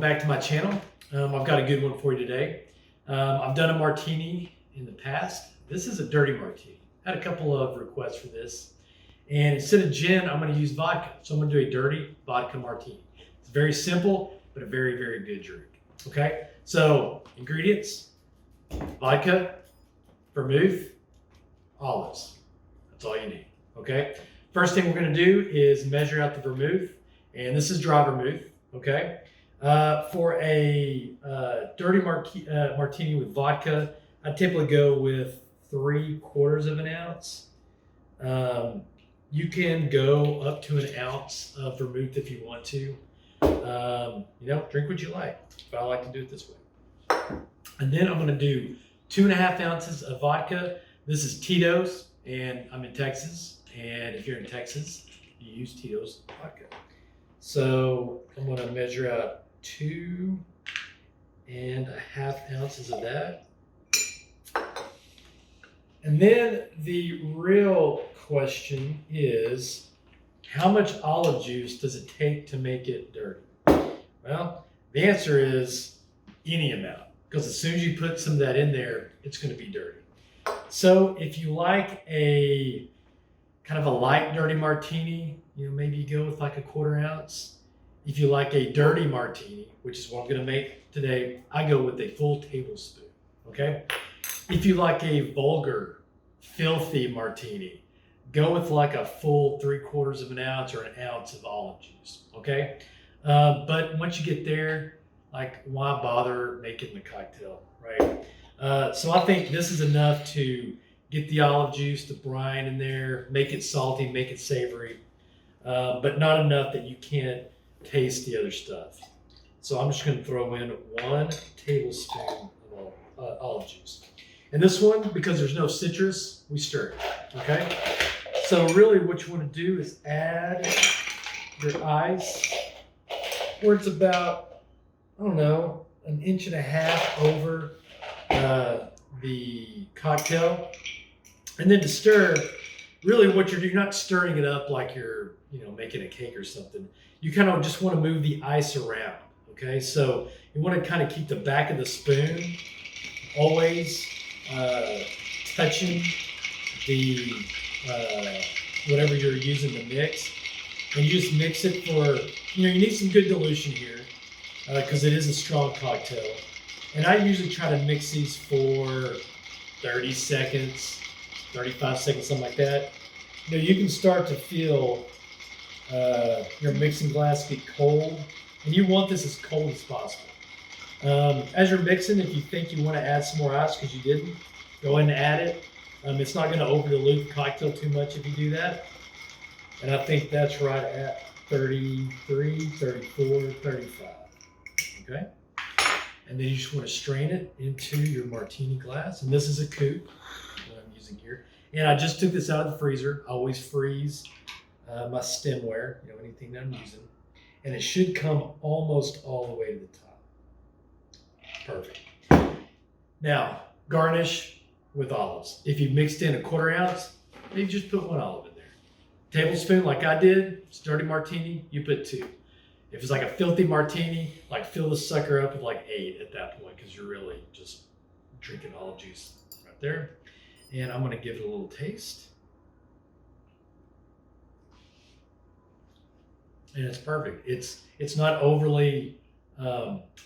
welcome back to my channel. I've got a good one for you today. I've done a martini in the past. This is a dirty martini. I had a couple of requests for this. And instead of gin, I'm going to use vodka. So I'm going to do a dirty vodka martini. It's very simple, but a very, very good drink. Okay, so ingredients: vodka, vermouth, olives. That's all you need. Okay, first thing we're going to do is measure out the vermouth. And this is dry vermouth. Okay, for a dirty martini with vodka, I typically go with 3/4 of an ounce. You can go up to an ounce of vermouth if you want to. Drink what you like, but I like to do it this way. And then I'm going to do 2.5 ounces of vodka. This is Tito's, and I'm in Texas. And if you're in Texas, you use Tito's vodka. So I'm going to measure out 2.5 ounces of that. And then the real question is, how much olive juice does it take to make it dirty? Well, the answer is any amount, because as soon as you put some of that in there, it's going to be dirty. So if you like a kind of a light dirty martini, maybe you go with like 1/4 ounce. If you like a dirty martini, which is what I'm going to make today, I go with a full tablespoon. Okay. If you like a vulgar, filthy martini, go with like a full 3/4 of an ounce or an ounce of olive juice. Okay. But once you get there, like, why bother making the cocktail, right? So I think this is enough to get the olive juice, the brine in there, make it salty, make it savory, but not enough that you can't taste the other stuff. So I'm just going to throw in 1 tablespoon of olive juice. And this one, because there's no citrus, we stir it, okay? So really what you want to do is add your ice, where it's about, 1.5 inches over the cocktail. And then to stir, really what you're not stirring it up like you're, making a cake or something. You kind of just want to move the ice around, okay? So you want to kind of keep the back of the spoon always touching the whatever you're using to mix. And you just mix it for, you need some good dilution here because it is a strong cocktail. And I usually try to mix these for 30 seconds, 35 seconds, something like that. You can start to feel your mixing glass get cold, and you want this as cold as possible. As you're mixing, if you think you want to add some more ice because you didn't, go ahead and add it. It's not going to over dilute the cocktail too much if you do that. And I think that's right at 33, 34, 35. Okay? And then you just want to strain it into your martini glass. And this is a coupe that I'm using here. And I just took this out of the freezer. I always freeze my stemware, anything that I'm using. And it should come almost all the way to the top. Perfect. Now, garnish with olives. If you mixed in 1/4 ounce, maybe just put 1 olive in there. Tablespoon, like I did, it's dirty martini, you put 2. If it's like a filthy martini, like fill the sucker up with like 8 at that point, because you're really just drinking olive juice right there. And I'm going to give it a little taste. And it's perfect. It's not overly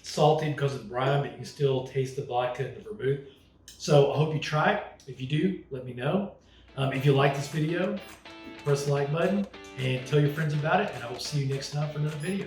salty because of the brine, but you can still taste the vodka and the vermouth. So I hope you try it. If you do, let me know. If you like this video, press the like button and tell your friends about it. And I will see you next time for another video.